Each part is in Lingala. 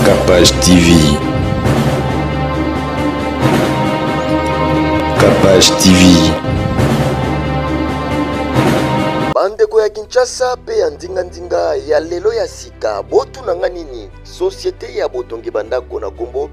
Capage TV. Capage TV. Bandeko ya Kinshasa pe ya ndinga ya lelo ya sika botu nanga nini société ya botongi bandako na kombo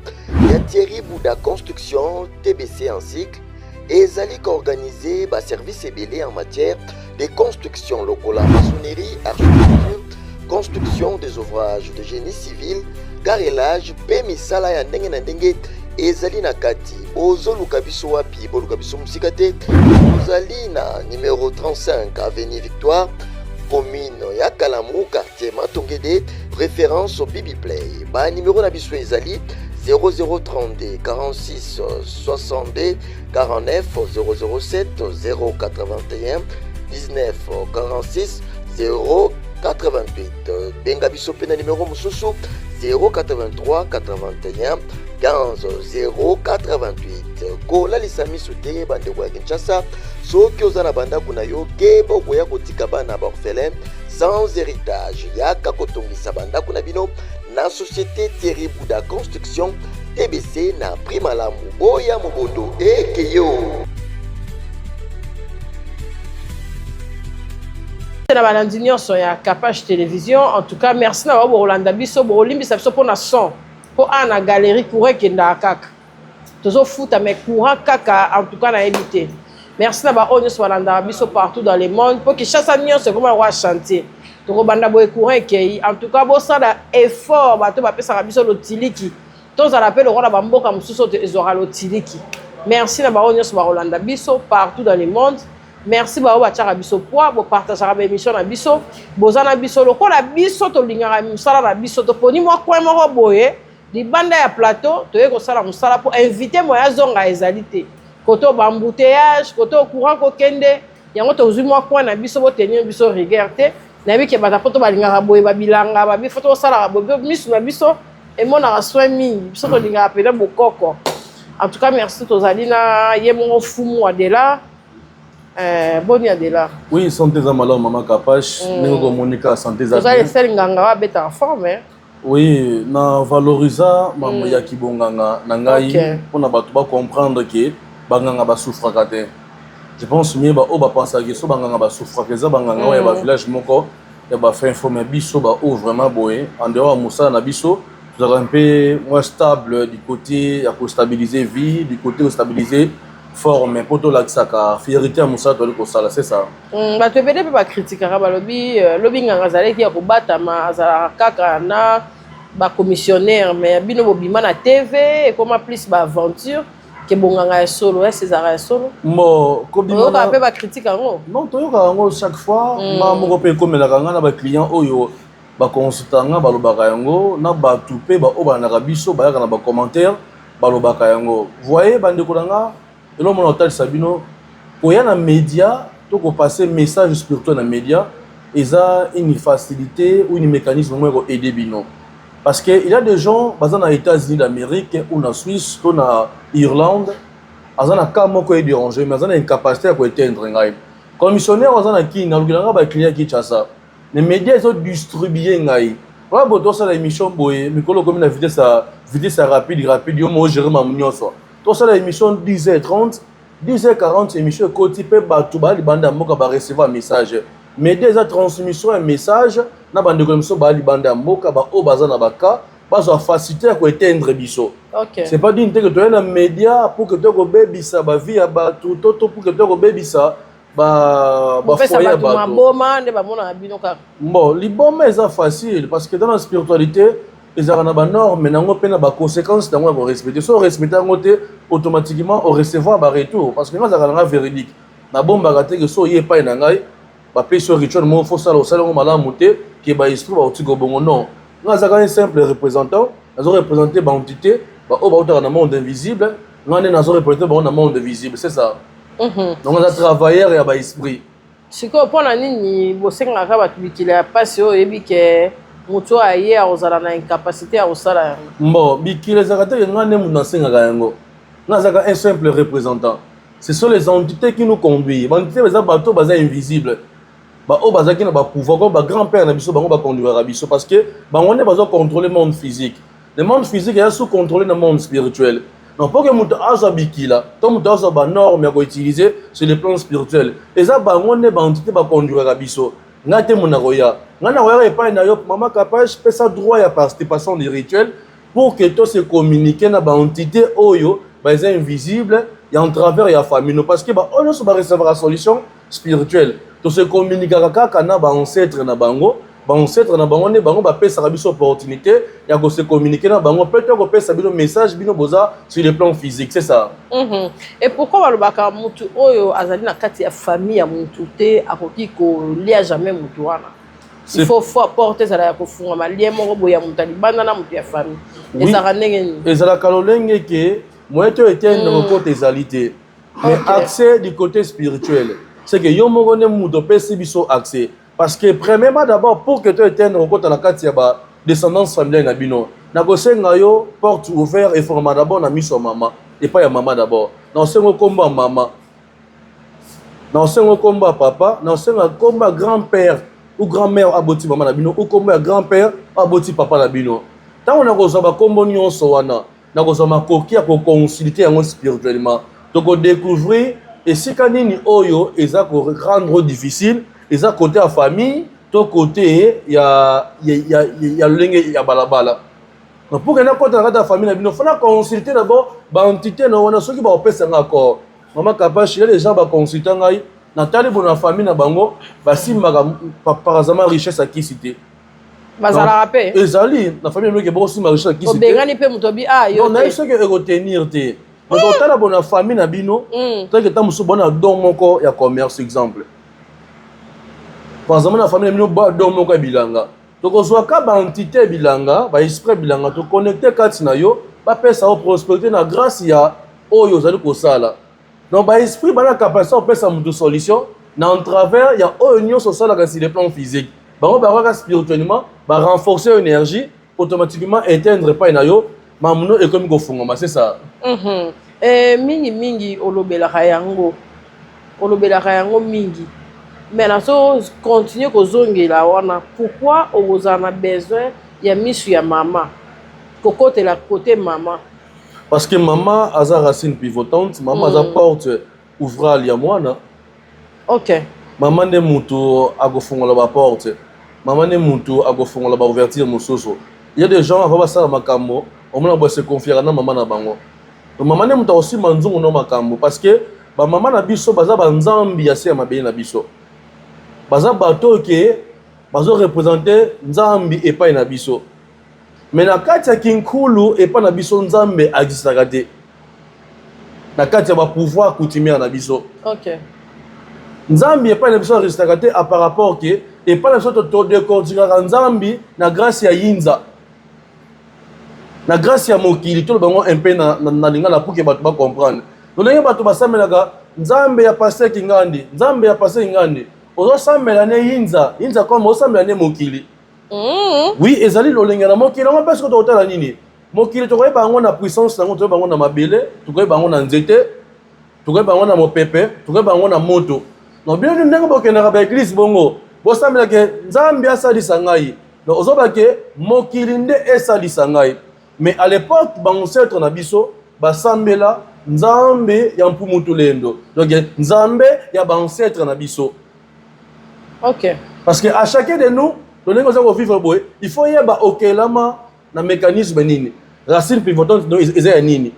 ya Thierry Bouda Construction TBC en cycle ezali organisé ba service ebele en matière de construction lokola maçonnerie, architecture, construction des ouvrages de génie civil, carrelage pe misala ya ndenge na ndenge ezali na kati bozoluka biso wapi boluka biso musika te bozali na numéro 35 avenue Victoire commune ya Kalamu quartier Matongede référence au Bibi Play ba numéro na biso ezali 0032 46 62 49 007 081 19 46 088 benga biso pe na numéro mususu 083 81 15 088 kola lisami soute bandeko ya Kinshasa soki oza na bandako na yo ke bokoya kotika bana ba orphelin sans héritage yaka kotongisa bandako na bino na société Thierry Bouda Construction TBC na prima lamu boya mobondo ekeyo na balandi nyonso ya Capage Télévision. En tout cas, merci na babo Rolanda biso bo limbisa biso pona son po ana galerie courant kenda kaka tozo futa mais courant kaka en tout cas na éviter. Merci na ba nyonso balanda biso partout dans le monde pour que chaque nyonso comme roi chanter to banda bo courant kei en tout cas bo ça da effort bato ba pesa biso lotiliki to za rappel roi ba mboka mususu te ezora lotiliki. Merci na ba nyonso ba Rolanda biso partout dans le monde. Merci ba oba biso poa bo partager ba émission na biso bozana biso lokola biso to lingara musala na biso to poni mo kwa mo boye di banda ya plateau to yeko sala musala pour inviter mo ya zonga ezalité koto ba embouteillage koto courant ko kende yango to zui mo kwa na biso bo tenir biso regardez na bi ke bata poto ba lingara boye ba bilanga ba bi photo sala boye misu na biso et mon na soin mingi biso to lingara pele bokoko. En tout cas merci to zalina yemo fumu adela. Boni Adela. Oui, santé Zamalo, maman Capage. Négo Monica, santé Zamalo. Vous allez faire une ganga bête en forme. Oui, na valoriser maman Yaki Bonganga, Nangaï, pour na batuba comprendre que Banganga ba souffre kate. Je pense mieux ba oba penser que so Banganga ba souffre que ça Banganga ya ba village moko ya ba fin informer biso ba o vraiment boé en dehors Moussa na biso. Vous avez un peu moins stable du côté pour stabiliser vie, du côté stabiliser forme pour tout l'axaka fierté à Moussa to ko sala c'est ça ba te bede ba critiquer ba lobby nganga zaleki ya kobata ma za kaka na ba commissionnaire mais bino bobima na TV et comment plus ba aventure que bonganga solo c'est ça solo mo ko bima ba pe ba critique ngo non to yoka ngo chaque fois ma mo ko pe ko mela kanga na ba client oyo ba consultanga ba lobaka yango na ba tupe ba oba na biso ba yaka na ba commentaire ba lobaka yango voyez bande ko nga. Et là, mon hôtel Sabino, pour y aller média, tout pour passer message spirituel dans les médias, il y a une facilité ou un mécanisme pour aider Bino. Parce qu'il y a des gens, par exemple, aux États-Unis d'Amérique, ou en Suisse, ou en Irlande, ils ont un cas qui est dérangé, mais ils ont une capacité à éteindre. Comme missionnaire, ils ont un client qui a ça. Les médias, ils ont distribué. Voilà, pour ça, l'émission, mais comme la vitesse rapide, il y a gérer ma mounion. Tout ça, l'émission 10h30, 10h40, l'émission côté peut batouba, les bandes moka va recevoir un message. Mais déjà transmission un message, na bande de commission ba les bandes moka ba o bazana baka, ba so faciliter à éteindre biso. OK. C'est pas dire que tu es un média pour que tu go baby ça ba vie ba tout pour que tu go baby ça ba foyer ba boma ne ba mona binoka. Bon, les boma c'est facile parce que dans la spiritualité ils ont des normes, mais ils ont des conséquences dans le respect. Si on respecte automatiquement, on recevra un retour. Parce que nous avons un véridique. Nous avons un retour que si on n'est pas un rituel, il faut que qui est non. Nous avons un simple représentant, nous avons représenté l'entité, nous avons un monde invisible, nous avons représenté un monde visible. C'est ça. Donc nous avons travaillé et un esprit. Si vous avez une passion, mutu aye ozala na incapacité à osala bon bikile zakate ngane munasenga yango nazaka un simple représentant ce sont les entités qui nous conduisent entité baza bato baza invisible ba o bazaki na ba pouvoir comme ba grand-père na biso bango ba conduire biso parce que bango ne bazo contrôler le monde physique le monde physique est sous contrôle le monde spirituel. Donc pour que mutu azo bikila, to mutu azo ba norme ya ko utiliser sur le plan spirituel. Eza bangonne ba entité ba conduire biso. Ngate munaroya. Ngana roya epa na yo mama capable pesa droit ya participation des rituels pour que to se communiquer na ba entité oyo ba eza invisible et en travers ya famille parce que ba on se ba recevoir la solution spirituelle. To se communiquer kaka na ba ancêtre na bango. Ancêtre na bango ne bango ba pesa biso opportunité ya ko se communiquer na bango peut-être ko pesa biso message bino boza sur le plan physique, c'est ça. Et pourquoi balobaka mutu oyo azali na kati ya famille ya mutu te akoki ko lia jamais mutu wana? Il faut apporter ça ya ko funga malie moko boya mutu libanda na mutu ya famille. Ezaka ndenge ni. Ezaka lolenge ke moyeto etende ko côté ezalité. Mais accès du côté spirituel, c'est que yo moko ne mutu pesa biso accès. Parce que premièrement d'abord pour que tu aies un côté la carte ya ba descendance familiale na bino na ko senga yo porte ouverte et format d'abord na miso maman et pas ya maman d'abord na sengo komba maman na sengo komba papa na sengo komba grand-père ou grand-mère aboti maman na bino ou komba grand-père aboti papa na bino tant on a ko ba kombo nyonso wana na ko ma koki ya ko consulter yango spirituellement donc on découvrir et si kanini oyo eza ko rendre difficile. Et ça côté à famille, ton côté il y a le y a balabala. Donc pour que na côté la famille il faut consulter d'abord ba entité na wana soki ba opesa encore. Maman capable chez les gens ba consulter ngai na tali bona famille na bango ba simaka par exemple richesse à qui cité. Bazala rapé. Ezali na famille meke bo simaka richesse à qui cité. Obengani pe mutobi yo. On a ce que retenir te. Donc tala bona famille na bino, tant que tamuso bona don moko ya commerce exemple. Par exemple, la famille nous bat dans mon bilanga. Donc on soit ka ba entité bilanga, ba esprit bilanga to connecter kati na yo, ba pesa o prospérité na grâce ya oyo zali ko sala. Donc ba esprit ba na capacité o pesa mu solution na en travers ya oyo nyo so sala ka sur le plan physique. Ba on ba spirituellement, ba renforcer l'énergie, automatiquement éteindre pa na yo, mamuno et comme go fungoma, c'est ça. Mingi olobela kayango. Olobela kayango mingi. Mais là, si continue à zonger là, pourquoi on a besoin de misu ya maman? Côté la côté maman. Parce que maman a sa racine pivotante, maman a sa porte ouvrable ya moi. Ok. Maman ne mutu a go fongola la porte. Maman ne mutu a go fongola la ouverture musoso. Il y a des gens avant ça na makambo, on m'a se confier na maman na bango. Donc maman ne mutu aussi manzungu na makambo parce que ba maman na biso baza ba nzambi ya se ya mabeli na biso. Baza bato ke bazo représenter nzambi epai na biso. Mais na kati ya kinkulu epai na biso nzambe existaka te. Na kati ya ba pouvoir coutumier na biso. OK. Nzambi epai na biso existaka te par rapport ke epai na biso to décortiquer nzambi na grâce ya yinza. Na grâce ya mokili to bango un peu na lingala pour que bato ba comprendre. Donc les bato basamelaka nzambe ya passer kingandi, nzambe ya passer ngandi. Ozo sambela ne yinza comme ozo sambela ne mokili. Oui, ezali lolenga na mokili on parce que to otala nini. Mokili to koyeba ngo na puissance nango to bango na mabele, to koyeba ngo na nzete, to koyeba ngo na mopepe, to koyeba ngo na moto. No bien ndenge bokena ba église bongo. Bo sambela ke nzambe asalisa ngai. No ozo ba ke mokili nde esalisa ngai. Mais à l'époque bango ancêtre na biso ba sambela nzambe ya mpumutu lendo. Donc nzambe ya ba ancêtre na biso. OK. Parce que à chacun de nous, il faut y avoir un mécanisme nini. Racine pivotante no ezaya nini.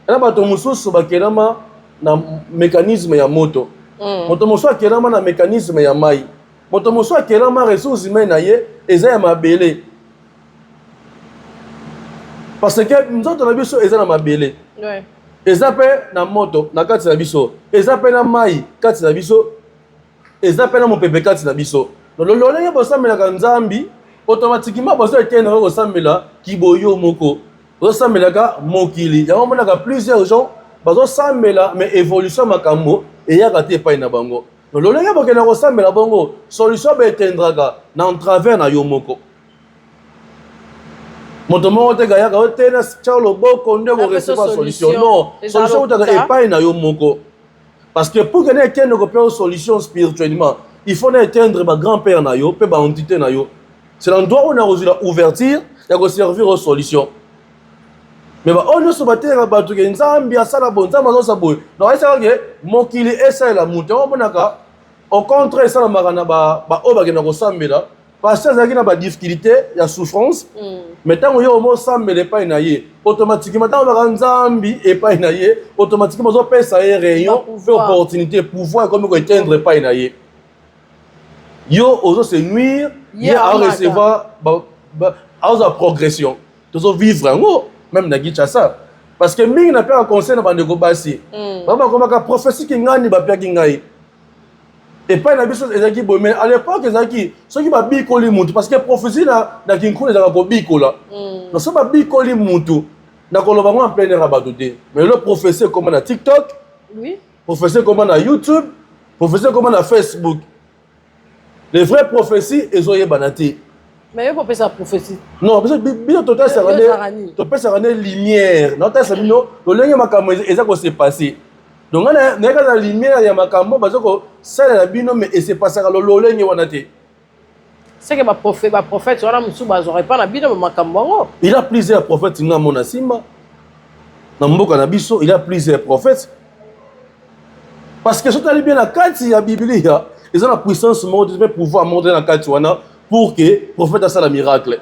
Na bato mususu bakelama na mécanisme ya moto. Moto mususu akelama na mécanisme ya mai. Moto mususu akelama ressources humaines na ye ezaya mabele. Parce que nous autres na biso ezana mabele. Ouais. Ezape na moto na kati na biso. Ezape na mai kati na biso. Ezape na mopepe kati na biso. Donc lolenge bosamela nzambi automatiquement bozo etena ko samela kiboyo moko. Bozo samela ka mokili. Ya mona ka plusieurs gens bazo samela mais évolution makambo et ya kate pa ina bango. Donc lolenge bokena ko samela bango solution be etendraka na en travers na yo moko. Moto moko te ga ya ka otena chalo boko nde ko recevoir solution. Non, solution utaka epai na yo moko. Parce que pour que nous ayons une solution spirituellement, il faut atteindre ma grand-père et ma entité. C'est l'endroit où on a reçu l'ouverture et on servir aux solutions. mais on ne se battait à battre que Nzambi à ça la bonne Nzambi ça boy donc ça que mon qu'il est ça la monte on bonaka au contraire ça la marana ba oba que na ko sambela parce que ça qui na ba difficulté il y a souffrance mais tant yo mo sambela pas inaye automatiquement tant ba Nzambi et pas inaye automatiquement on peut ça réunion opportunité pouvoir comme ko éteindre pas inaye yo ozo se nuire il a recevoir à progression toujours vivre en même na Kinshasa parce que mingi na père conseil na bande ko basi baba comme ka prophétie ki ngani ba pia ki ngai et pas na biso ezaki bo mais à l'époque ezaki ceux qui ba bikoli muntu parce que prophétie na kinkulu ezaka ko bikola no so ba bikoli muntu na ko loba en plein air bato te mais le professeur comme na TikTok oui professeur comme na YouTube professeur comme na Facebook les vraies prophéties ezoye banati. Mais il faut pas sa prophétie. Non, parce que bien total ça rend lumière. Non, ça dit non, le lien makambo ça ko s'est passé. Donc on a la lumière ya makambo parce que ça la bino mais et c'est passé à le lien wanate. C'est que ma prophète on a musu bazora pas na bino makambo. Il a plusieurs prophètes na mona simba. Na mboka na biso, il a plusieurs prophètes. Parce que surtout bien la kati ya Biblia, ils ont la puissance de pouvoir montrer la kati wana. Pour que le prophète a ça le miracle.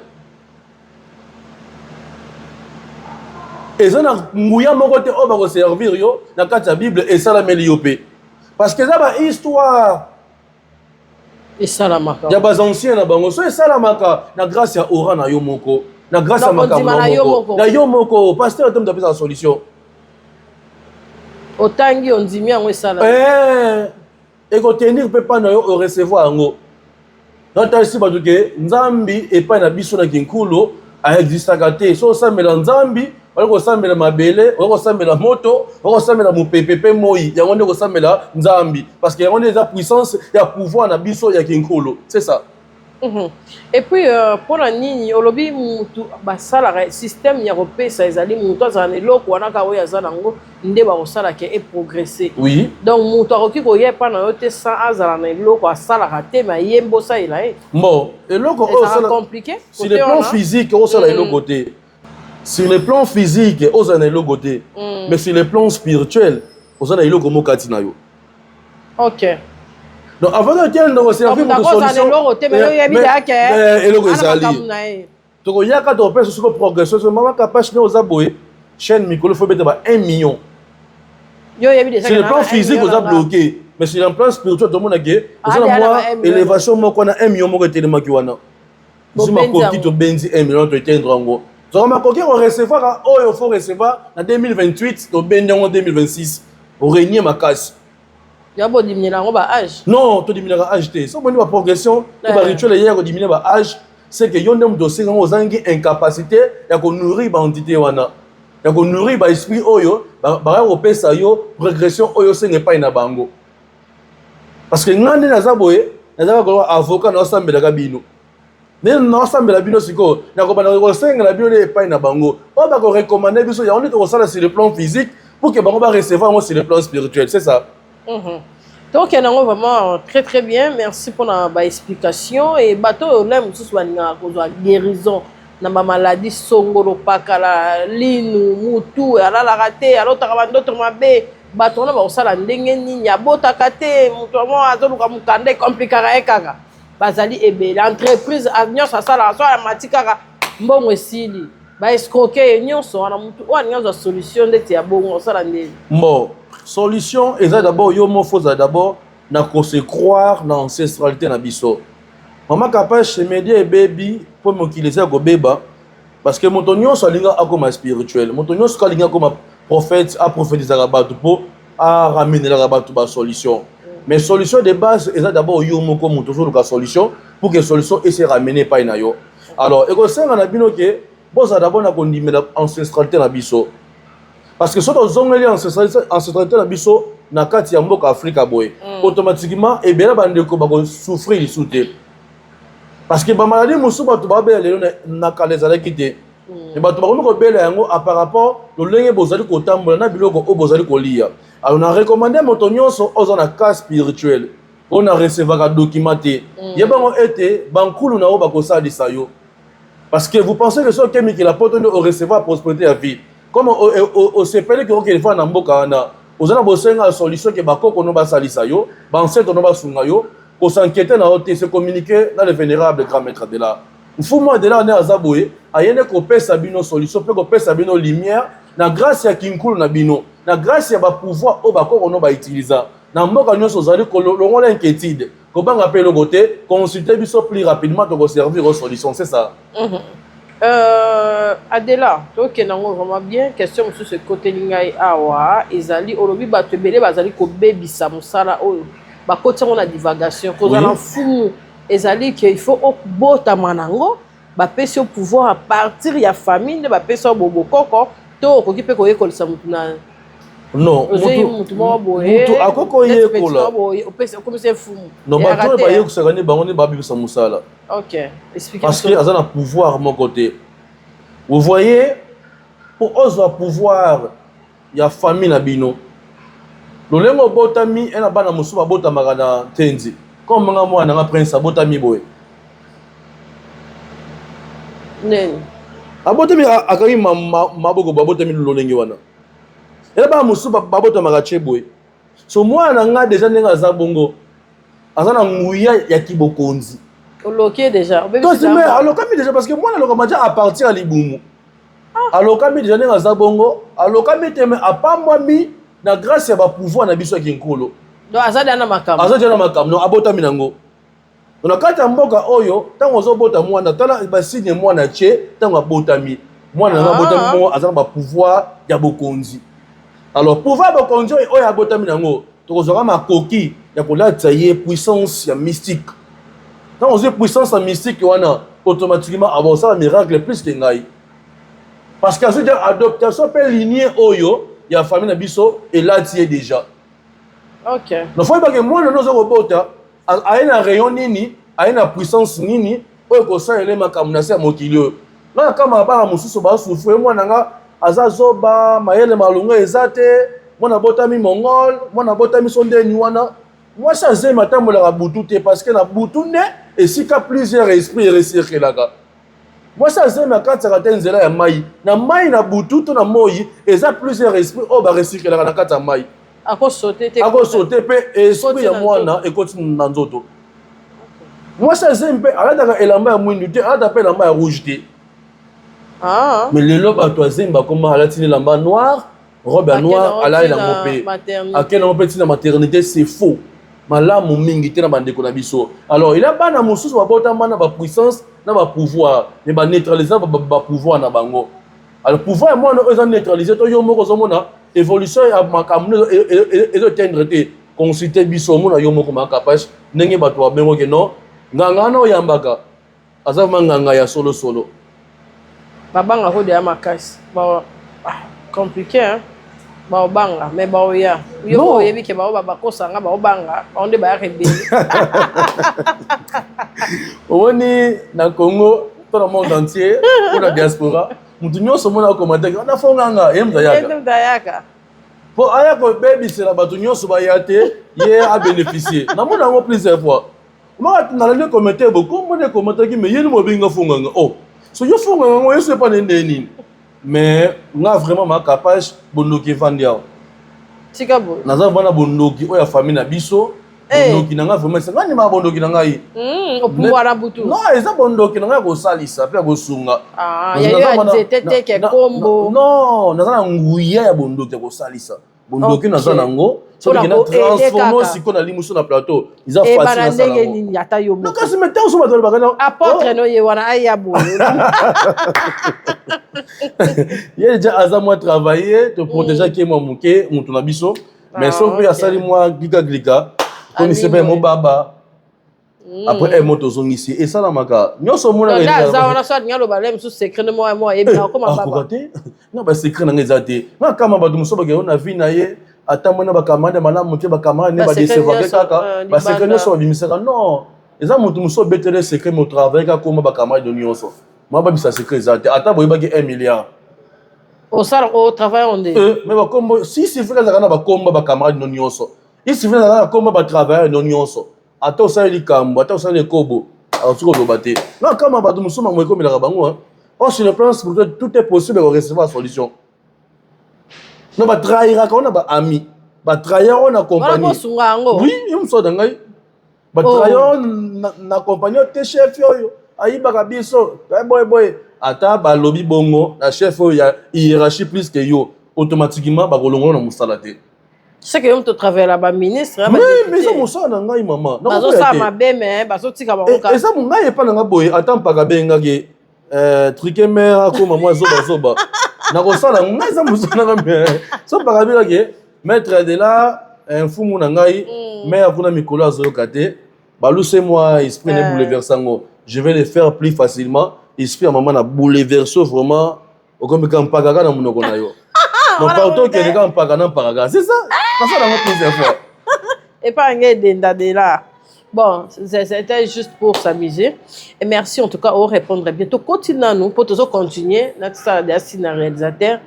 Et ça n'a mouillé mon côté on va servir yo dans la Bible et ça la meliopé. Parce que ça va histoire. Et ça la maka. Il y a des anciens na bango so et ça la maka na grâce à Ora na yo moko. Na grâce à maka moko. Na yo moko pasteur tom d'après la solution. Otangi on dit bien ça la. Et ko tenir peut pas na yo recevoir ngo. Donc, ici, Nzambi et pas na biso na kinkulu a existé. So ça me Nzambi, on ça me la mabele, on ça me la moto, on ça me la mupepepe moi. Il y a on ça me la Nzambi parce qu'il y a des puissance, il y a pouvoir na biso ya kinkulu. C'est ça. Et puis pour la nini, olobi mutu basala système européen ça ezali mutu azana eloko wana ka oya azana ngo nde ba osala ke et progresser. Oui. Donc mutu akoki ko yepa na yote sans azala na eloko asala ka ma yembo ça il a. Bon, eloko c'est compliqué. Sur le plan physique, on sala eloko côté. Sur le plan physique, on sala eloko côté. Mais sur le plan spirituel, on sala eloko mokati na yo. OK. Donc avant de tenir dans servir de solution donc il y a quand on peut sur progression sur maman capable de aux aboyer chaîne micro faut mettre 1 million sur le plan physique on a bloqué mais sur le plan spirituel tout le monde a gagné on a moi élévation moi qu'on a 1 million moi tellement qui wana si ma coquille to benzi 1 million to éteindre en gros donc ma coquille on recevoir oh il faut recevoir en 2028 to benzi en 2026 on régner ma casse. Non, tu diminues l'âge. Si on a progression, le rituel hier diminue l'âge, c'est que yon dem dossier aux angi incapacité, ya ko nourrir bandité wana. Ya ko nourrir ba esprit oyo, ba opesa yo progression oyo se n'est pas ina bango. Parce que ngande na zaboye, na zaba ko avocat na sambela ka bino. Ne na sambela bino siko, na ko bana ko senga na bino ne pas ina bango. On va ko recommander biso ya on est ko sala sur le plan physique pour que bango ba recevoir moi sur le plan spirituel, c'est ça. Donc, il y a vraiment très bien. Merci pour l'explication. Et bateau, là, nous sommes en guérison. Dans ma maladie, songolo pakala, linu, mutu, ala la raté, alors t'as d'autres mabé. Bateau, là, on s'en a ndengeni, ya bota kate, mutu, moi, azolu ka mukande, compliquera ekaka. Bazali ebe, l'entreprise, avenir, ça, la matikara, bon, esili. Ba escroquer, nyonso, wana mutu, wana nyonso solution de tia bon, on s'en a ndengeni. Bon. Solution, et ça d'abord, yo mo faut d'abord na ko se croire dans ancestralité na biso. Maman capable chez média et baby pour me qu'il essaie ko beba parce que montonyo so linga akoma spirituel. Montonyo so linga comme prophète a prophétiser rabatu pour a ramener la rabatu ba solution. Mais solution de base, et ça d'abord yo mo ko montonyo ka solution pour que solution essaie ramener pa na yo. Alors, et ko senga na bino ke bon ça d'abord na ko ndimela ancestralité na biso. Parce que si on a ancestralité na biso na kati ya mboka Afrika boy automatiquement et bien bande ko ba souffrir li souté parce que ba maladie musu ba to ba bela na kaleza la kité et ba to ba ko bela yango par rapport le lenge bozali ko tambola na biloko o bozali ko lia alors on a recommandé moto nyonso ozo na cas spirituel on a recevoir documenté yeba ngo été bankulu na o ba ko salisa yo parce que vous pensez que ce qui la porte de recevoir prospérité à vie. comme au CPL que des fois na mboka na ozana bosenga solution que bakoko no basalisa yo ba ancêtre no basunga yo ko s'inquiéter na ote se communiquer dans le vénérable grand maître de là faut moi de là on est azaboye ayene ko pesa bino solution pe ko pesa bino lumière na grâce ya kinkulu na bino na grâce ya ba pouvoir o bakoko no ba utiliser na mboka nyonso zali ko longola inquiétude ko banga pe logote consulter biso plus rapidement to ko servir aux solutions c'est ça. Adela, ok, nango vraiment bien. Question sur ce côté lingai awa, ezali olobi bato belé bazali ko bebisa musala oyo. Ba côté on a divagation, ko za fumu ezali que il faut bota manango, ba pesi au pouvoir à partir ya famille, ba pesi au bobo koko, to ko kipe ko ekolisa mutu na. Non, mutu akoko yekola. Comme c'est fumu. Non, bato ba yeko sakane bango ne ba bebisa musala. Ok, expliquez-moi. Parce qu'il y a un pouvoir à mon côté. Vous voyez, pour oser pouvoir, il y a famille na bino. Le lengo botami ena bana musuba bota magana tenzi. Comme nga mwana nga prince botami boy. Neni. Abotami akari maboko botami lolenge wana. Ela ba musuba babota magache boy. So mwana nga déjà nenga za bongo. Azana nguya ya kibokonzi. Oloké déjà. Alokami déjà parce que moi alokami déjà à partir à Libumu. Alokami déjà n'est pas bongo. Alokami teme apamwami na grâce ya ba pouvoir na biso kinkolo. Donc azadi na makam. Azadi na makam no abotami nango. On kata mboka oyo tango zobota mwana tala ba signe mwana che tango abotami. Mwana na abotami mo azana ba pouvoir ya bokonzi. Alors pouvoir bokonzi oyo abotami nango tokozora makoki ya kolatsa ye puissance ya mystique. Quand on dit puissance en mystique, on a automatiquement avancé un miracle plus que ngai. Parce que c'est adoption peut lignée oyo, il y a famille nabiso et là tu es déjà. OK. Ne faut pas que moi nous nos robots a un rayon nini, a une puissance nini, oyo ko ça ele makamuna se mokilio. Là kama ba mususu ba souffrir moi nanga azazoba mayele malunga ezate, moi na botami mongol, moi na botami sonde ni wana. Moi, ça, c'est ma table la boutoute parce que la boutoune et si qu'il plusieurs esprits recirculent là. Moi, ça, c'est ma carte à la zéla ya maï. Na maï na boutoute na moyi et ça plusieurs esprits oh ba recirculer là na carte à maï. À cause sauter, à cause sauter pe esprit ya moi na et continue na nzoto. Moi, ça, c'est un peu à la elamba ya mwindu te à la elamba ya rouge te. Ah. Mais le lobe à toi zemba comment à la tine lamba noir, robe noire à la il a mopé. À quel moment petit la maternité c'est faux. Malamu mingi te na bandeko na biso. Alors il a bana mususu ba botama na ba puissance na ba pouvoir mais ba neutraliser ba pouvoir na bango. Alors pouvoir moi no ezan neutraliser to yo moko zomona évolution ya makamno et tendre te consulter biso mona yo moko makapage ndenge bato ba bengo ke non nganga no yambaka azama nganga ya solo solo. Babanga ko de ya makasi. Ba compliqué hein. Baobanga mais baoya yo yebi ke baoba kosanga baobanga onde ba rebeli oni na Congo tout le monde entier pour la diaspora mutu nyonso mona commenter na fonganga yaka po aya ko baby c'est la batu nyonso ba yate ye a bénéficier na mona ngo plusieurs fois moi na le commenter beaucoup mon commenter qui mais yeni mo binga fonganga oh so yo fonganga ngo yeso pas nini. Mais on a vraiment ma capacité bondoki vandia. Tikabo. Naza vana bondoki o ya famille na biso. Bondoki nanga vraiment c'est ngani ma bondoki nanga yi. Au pouvoir na butu. Non, eza bondoki nanga ko salisa pe ko sunga. Ah, ya yo tete ke kombo. Non, naza nguya ya bondoki ko salisa. Bondoki naza nango. So que na transformer siko na limuso na plateau. Iza facile na sala. Ni ata yo. Non, kasi mette on so ba bakana. Apôtre no ye wana ayabu. Il y a déjà Azamwa travaillé, te protéger qui est mon mouké, mon tonabiso. Mais sauf que y a sali moi glika, comme il s'appelle mon baba. Après elle monte aux ici et ça la maka. Nous sommes là. Là ça on a soit ngalo balem sous secret de moi et bien comment baba. Non ba secret na ngezate. Na kama ba dumuso ba on a vu na ye ata mona ba kamande malamu muté ba kamande ne ba décevoir kaka. Ba secret ne sont bimisera non. Eza mutu muso betere secret mo travail ka koma ba kamande de nyonso. Moi, je suis secret. Attends, il y a 1 milliard. Au travail, on dit. Mais si c'est vrai que vous avez un camarade non nyonso. Si c'est vrai que vous avez un travail non nyonso. Attends, ça y est, attends, ça y est, kobo. Alors, tu vas le battre. Non, quand vous avez un camarade, sur le plan spirituel, tout est possible de recevoir la solution. Non, ba trahira quand on a ba ami. Ba trahir on a compagnie. Voilà sunga ngo. Oui, il me sort ngai. Ba trahir na compagnie te chef yo. Ayi ba biso. Boy. Ata ba lobby bongo, la chef il y a hiérarchie plus que yo. Automatiquement ba kolongo na musala te. C'est que tu travailles là-bas ministre. Oui, mais ça musala na ngai maman. Bazo ça mabe mais bazo tika bango. Et ça mon ngai pas na boy. Attends pas gabenga ke truquer mère comme moi zoba. Na kosala ngai ça musala na me. So pas gabenga ke maître de là un fou mon ngai mais akuna mikolo azoyoka te. Baluse moi esprit ne bouleversango. Je vais le faire plus facilement. Esprit à maman na bouleversé vraiment. Comme quand pagaga na monoko na yo. Donc partout que les gens pagaga pagaga. C'est ça. Ça dans plusieurs fois. Et pas un denda de là. Bon, c'était juste pour s'amuser. Et merci en tout cas, on répondra bientôt. Continuons nous pour toujours continuer. Notre salle de réalisateur.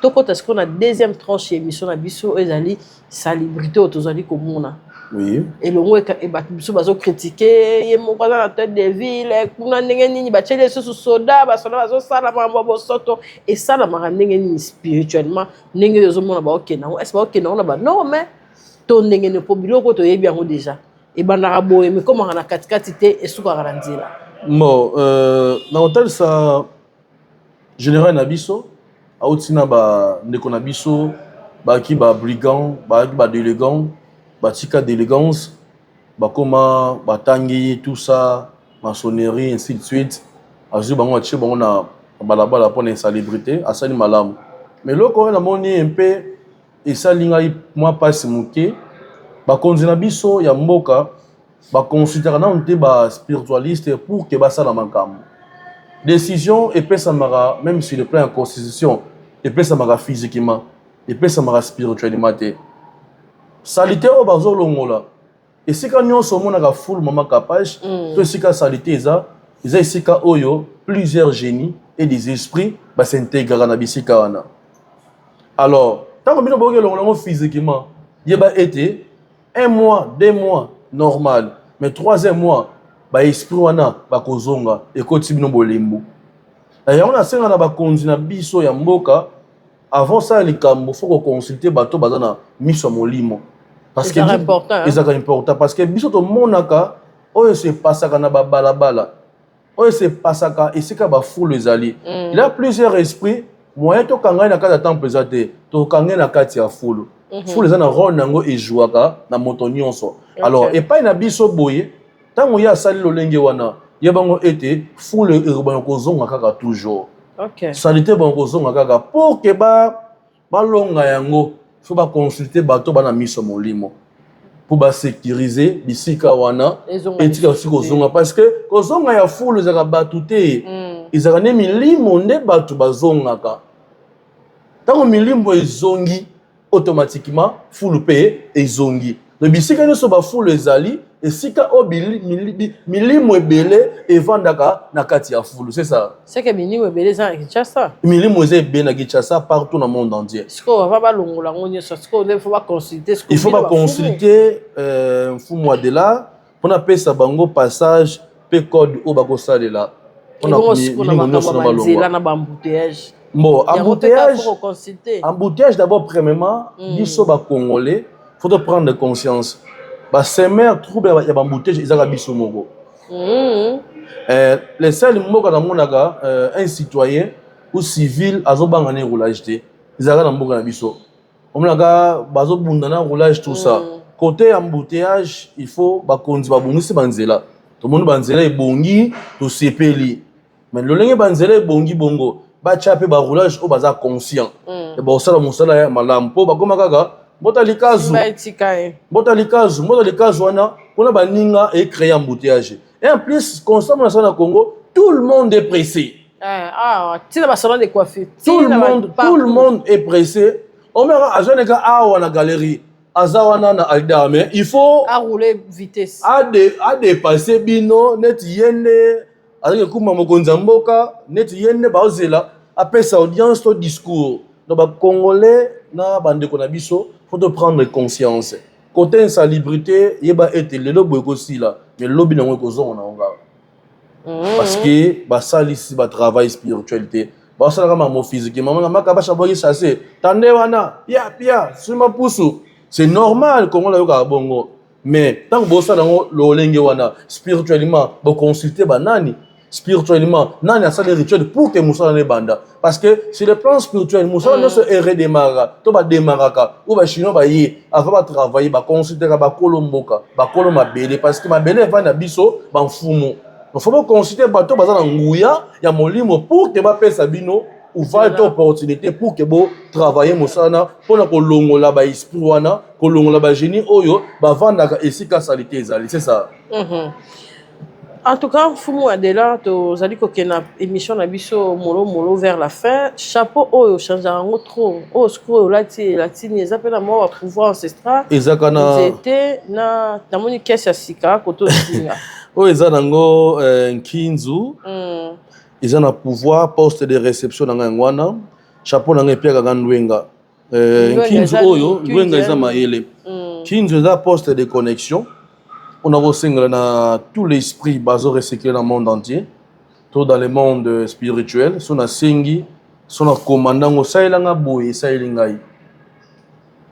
Tout côté ce qu'on a deuxième tranche émission na biso ezali salubrité autozali comme on a. Oui. Et le mot est biso bazo critiquer, yé mon voisin la tête des villes, kuna ndenge nini ba tchele sous soda, ba soda bazo sala mambo bo soto et ça la mara ndenge nini spirituellement, ndenge yozo mona ba okena. Est-ce ba okena on ba non mais ton ndenge ne po biloko to yebi yango déjà. Et ben na boye mais comment na katikati te et suka garandira. Bon, na hôtel ça général na biso, autina ba ndeko na biso, ba ki ba brigand, ba d'élégant. Batika d'élégance, bakoma, batangi, tout ça, maçonnerie, ainsi de suite. Azu bango ache bango na balabala pour une célébrité, asali malam. Mais là quand on a moni un peu et ça linga moi passe muke, ba konzina biso ya mboka, ba consulter na onte ba spiritualiste pour que ba sala makam. Décision et peut ça mara même sur le plan en constitution, et peut ça mara physiquement, et peut ça mara spirituellement. Salité au bazo longola. Et si quand nous sommes na full mama capage, to sika salité eza sika oyo plusieurs génies et des esprits ba s'intégrer na bisika wana. Alors, tant que nous boge longola physiquement, yeba été 1 mois, 2 mois normal, mais 3e mois ba esprit wana ba kozonga et continue no bolembo. D'ailleurs on a senga na ba konzina biso ya mboka avant ça les cambo faut consulter bato bazana miso molimo. Parce que c'est important parce que biso to monaka oyo se passaka na balabala oyo se passaka esika ba fou les alliés. Il y a plusieurs esprits moyen to kanga na kata temple zate to kanga na kati ya fou fou les na rôle nango e jouaka na moto nyonso. Alors et pas na biso boye tango ya sali lolenge wana yebango été fou le urbain ko zonga kaka toujours. OK. Salité bon ko zonga kaka pour que ba longa yango faut pas consulter bateau bana miso molimo pour ba sécuriser bisika wana et tika aussi kozonga parce que kozonga ya foule za batute izaka ne milimo nde batu bazonga ka tango milimo ezongi automatiquement foule pe ezongi le bisika ne so ba foule ezali et sika obili milimo ebele evandaka na kati ya foule c'est ça c'est que milimo ebele za Kinshasa milimo ebele na Kinshasa partout dans le monde entier on va pas longola ngoni ça il faut pas consulter il faut pas consulter fou moi de là on appelle ça bango passage pe code au bako salela on a na embouteillage bon embouteillage d'abord premièrement biso ba congolais faut prendre conscience. Bah, c'est mère trouble ya bambouteille ezaka biso moko. Les seuls mboka na monaka un citoyen ou civil azobanga na roulage te. Ezaka na mboka na biso. Omonaka bazobunda na roulage tout ça. Côté embouteillage, il faut ba konzi ba bongisi banzela. To monde banzela ebongi to sepeli. Mais lolenge banzela ebongi bongo. Ba chape ba roulage o baza conscient. Et ba osala mosala ya malamu po ba koma kaka Bota likazu wana, on a baninga et créé un embouteillage. Et en plus, constamment dans le Congo, tout le monde est pressé. Tout le monde est pressé. On a la galerie, mais il faut rouler vitesse. À dépasser bino, net yende, avec kuma mokonza mboka, net yende baozela, après sa audience, ton discours. Donc, Congolais, na bande konabiso, faut de prendre conscience. Côté insalubrité, yeba été le lobo aussi là, mais le lobby n'a pas on a. Parce que bah ça ici bah travail spiritualité, basala kama mo physique maman makaba chaboki chassé tande wana pia sima pusu c'est normal comment la yoka bongo mais tant que bosala ngo lolenge wana spirituellement bo consulter banani spirituellement nani asala rituel pour que musala ne banda parce que sur le plan spirituel musala no se redémarra to ba démarraka ou ba chino ba yi avant ba travailler ba consulter ba kolomboka ba koloma belé parce que ma belé va na biso ba mfumu il faut consulter bato bazana nguya ya molimo pour que ba pesa bino ouvrir une opportunité pour que vous travaillez musana pour na kolongola ba esprit wana kolongola ba génie oyo ba vandaka esika salité ezali c'est ça. En tout cas, Fumu Adela, tu as dit que na émission na biso molo vers la fin. Chapeau, oh, change en trop. Oh, screw, la tini, ils appellent à moi pouvoir ancestral. Ezakana. C'était na moni kesi sika koto singa. Oh, ezanango Kinzu. Ils ont un pouvoir poste de réception dans ngwana. Chapeau na ngepia ngandwenga. Kinzu oyo, ngwenga eza maele. Kinzu eza poste de connexion. On a reçu dans tout l'esprit basé recyclé dans le monde entier, tout dans le monde spirituel. Son a singi, son a commandant au sailanga boy, sailingai.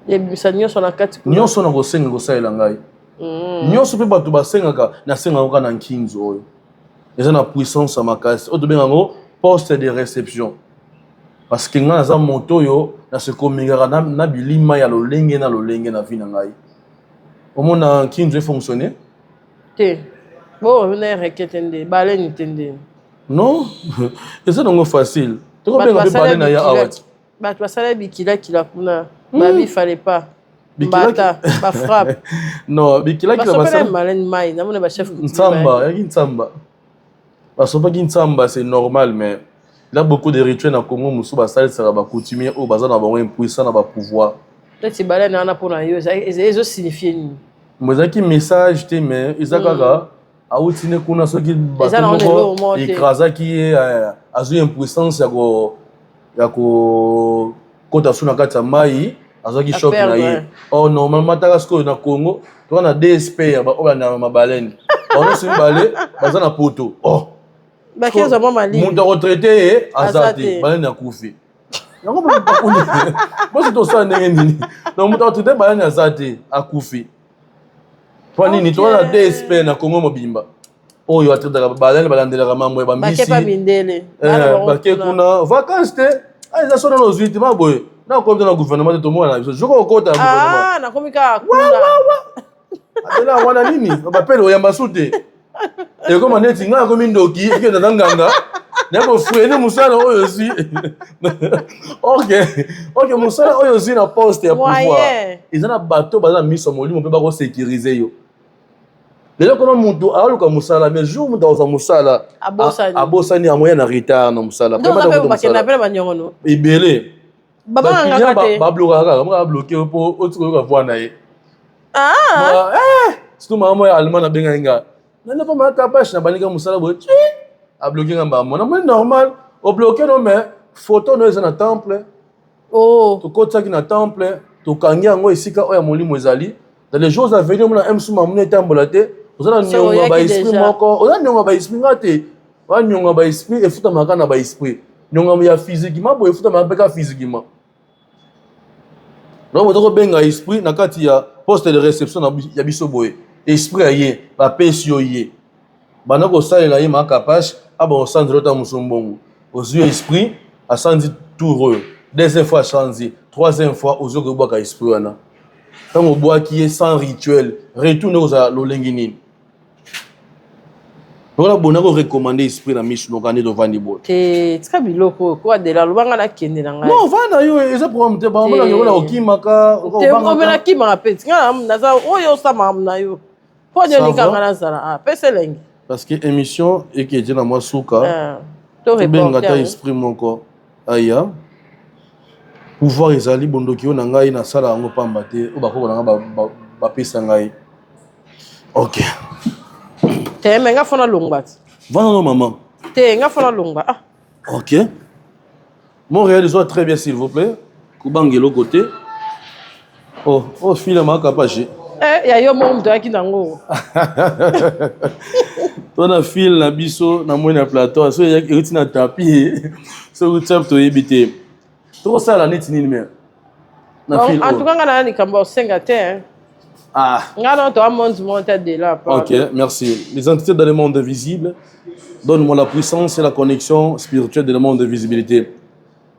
Et bisanyo son a quatre. Nyo son a reçu au sailangai. Nyo se peut pas tout basengaka na sengaka na Kinzo. Ils ont la puissance à ma casse. Au début ngo poste de réception. Parce que nga za moto yo na se komingara na bilima ya lolenge na vina ngai. Au monde en Kinzo fonctionner. Bon, on est requêtende, baleine tende. Non, c'est donc facile. Tu comprends bien que baleine na ya awat. Bah tu vas saler bikila kuna. Bah il fallait pas. Bata, pas frappe. Non, bikila kila basa. Bah baleine mai, na mon ba chef. Nsamba, ya nsamba. Parce que nsamba c'est normal mais il y a beaucoup de rituels en Congo musu ba saler ça ba coutumier au bazar na ba puissant na ba pouvoir. Peut-être baleine na pour na yo, ça signifie ni. Moi qui message te mais izakaka autine kuna soki bato écrasa qui azu impuissance ya ko kota suna kata mai azaki choc na ye. Oh normalement taka sko na Congo to na DSP ya ba na mabalene on se balé bazana poto oh ba kezo mama li mundo retraité azati balene akufi yango ba kuni bo to sa ndenge donc mundo retraité balene azati akufi. Pwani ni toa DSP na Congo mobimba. Oyo atenda balane balandela mamwe ba mbisi. Bakepa mindele. Bake kuna vacances te. Aiza sona no zwiti maboye. Na ko na gouvernement to mona biso. Joko kota gouvernement. Ah, na komika kuna. Adela wana nini? Ba pele oyamba sute. E ko maneti nga ko mindoki ke na nganga. Na ko frene musala oyo si. OK, musala oyo si na poste ya pouvoir. Izana bato baza miso molimo pe ba ko sécuriser yo. Déjà quand mutu aluka musala mais jour mutu oza musala abosani a moyen na retard na musala pas ba bakena pele banyongo ibele baba ngaka te ba bloquer ka bloquer po otiko ka voana ye surtout maman ya allemand na benga nga na pas ma capable na banika musala bo a bloquer ngamba mona mais normal o bloquer no mais photo no eza na temple to kota ki na temple to kangia ngo esika oya molimo ezali dans les jours à venir on a un sous maman tambola te vous allez nyonga ba esprit moko on a nyonga ba esprit ngate wa nyonga ba esprit et futa makana ba esprit nyonga ya physiquement bo futa makaka physiquement donc on doit benga esprit na kati ya poste de réception ya biso boye esprit aye ba pesio ye bana ko salela ye makapache aba on sandro ta musombongo aux yeux esprit a sandi toureux deuxième fois changé troisième fois aux yeux que boka esprit wana tant au bois qui est sans rituel retourne aux lolengini. Voilà bon on recommander esprit na miche no kane do vandi bot. Te tsaka biloko ko adela lobanga na kende na ngai. Non vana yo eza programme te ba mona ngona okimaka te omela kimaka peti ngana naza oyo sama na yo. Po nyoni kanga na sala peselengi. Parce que émission et que je na moi souka. To répondre ta esprit moko aya. Pouvoir ezali bondoki yo na ngai na sala yango pamba te o bakoko na nga ba pesa ngai. OK. Te menga fona longba. Vana no maman. Te nga fona longba. OK. Mon réalisateur très bien s'il vous plaît. Kubangelo côté. Oh file ma capacité. Ya yo mo mdo aki nango. Toi, na fil, na biso, na moins na plateau, so il y a na tapis, so tu as to éviter. Toi, ça la net ni mais. Na fil. En tout cas, on a des cambos 5 à terre. Ah. On a un monde de là. Ok, merci. Les entités dans le monde invisible, donne-moi la puissance et la connexion spirituelle dans le monde de visibilité.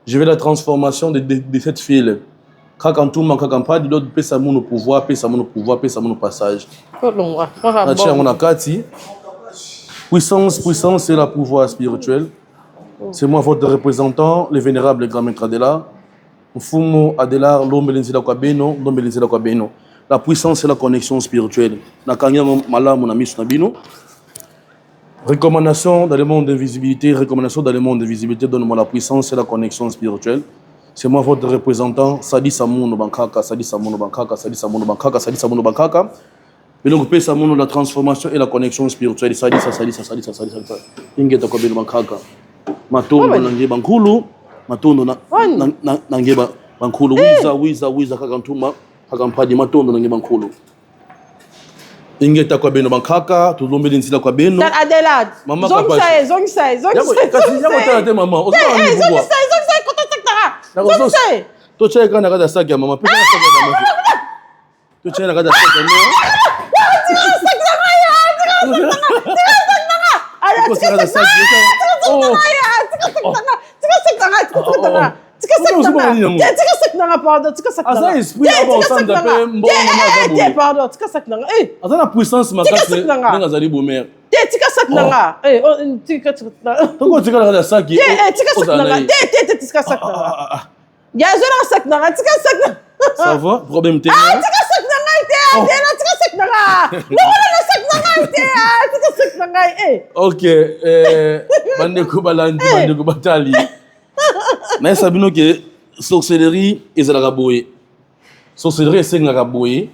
Je veux la transformation de cette file. Quand tout le monde a pas de l'autre, paie sa mon pouvoir, paie sa mon pouvoir, paie sa mon passage. On a Kati. Puissance et la pouvoir spirituel. C'est moi votre représentant, le vénérable grand maître Adela. Mfumo Adela, l'homme l'enzila kwa beno, l'homme l'enzila kwa beno. La puissance et la connexion spirituelle. Nakanya mala mon ami Snabino. Recommandation dans le monde de visibilité, recommandation dans le monde de visibilité, donne-moi la puissance et la connexion spirituelle. C'est moi votre représentant, Sadi Samono Bankaka, Sadi Samono Bankaka, Sadi Samono Bankaka, Sadi Samono Bankaka. Et donc, paix Samono, la transformation et la connexion spirituelle. Sadi Sa. Ingeta Kobino Bankaka. Matondo Nange Bankulu, Matondo Nange Bankulu, Wiza, Kakantuma, Kakampadi, Matondo Nange Bankulu. Ingeta kwa beno bankaka tulombe linzila kwa beno Adelaide mama zongi sai kasi ya motala te mama osaka ni zongi sai koto sekta zongi sai to cheka kana kada saki ya mama pesa na saki ya mama to cheka kada saki ya mama Azana puissance makasi ndenga zali bomer. Tika sak nanga. Tika sak. Toko tika la saki. Tika sak nanga. Tika sak nanga. Ya zona sak nanga. Tika sak nanga. Ça va? Problème te. Tika sak nanga. Tika sak nanga. No sak nanga. Tika sak nanga. OK, bandeko balandi bandeko batali. Mais sabino que sorcellerie ezalaka boye. Sorcellerie esengaka boye.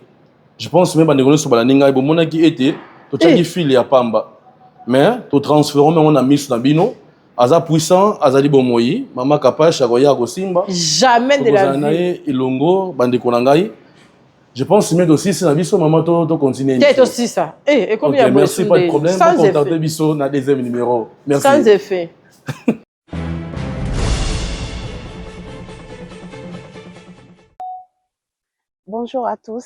Je pense même bandeko so balaninga bo monaki été to tchaki file ya pamba. Mais to transformer on a mis na bino aza puissant azali bomoyi mama kapache akoya ko simba. Jamais de la vie. Ilongo bandeko na ngai. Je pense même aussi c'est na biso maman to continuer. C'est aussi ça. Et combien okay, merci pas de problème. Sans contacter biso na deuxième numéro. Merci. Sans effet. Bonjour à tous,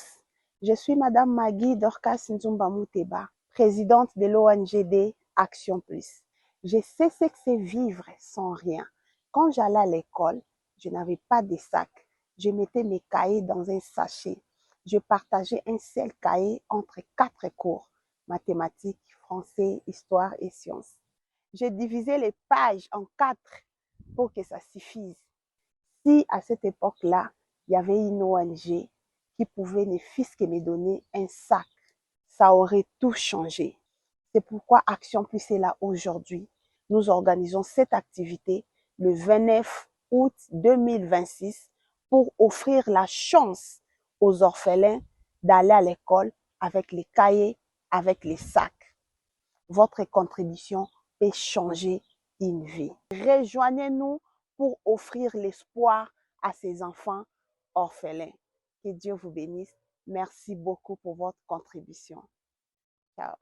je suis Madame Magui Dorcas Nzumba Mouteba, présidente de l'ONGD Action Plus. Je sais ce que c'est vivre sans rien. Quand j'allais à l'école, je n'avais pas de sac. Je mettais mes cahiers dans un sachet. Je partageais un seul cahier entre 4 cours, mathématiques, français, histoire et sciences. Je divisais les pages en 4 pour que ça suffise. Si à cette époque-là, il y avait une ONG qui pouvait ne fût-ce que me donner un sac, ça aurait tout changé. C'est pourquoi Action Plus est là aujourd'hui. Nous organisons cette activité le 29 août 2026 pour offrir la chance aux orphelins d'aller à l'école avec les cahiers, avec les sacs. Votre contribution peut changer une vie. Rejoignez-nous pour offrir l'espoir à ces enfants orphelins. Que Dieu vous bénisse. Merci beaucoup pour votre contribution. Ciao.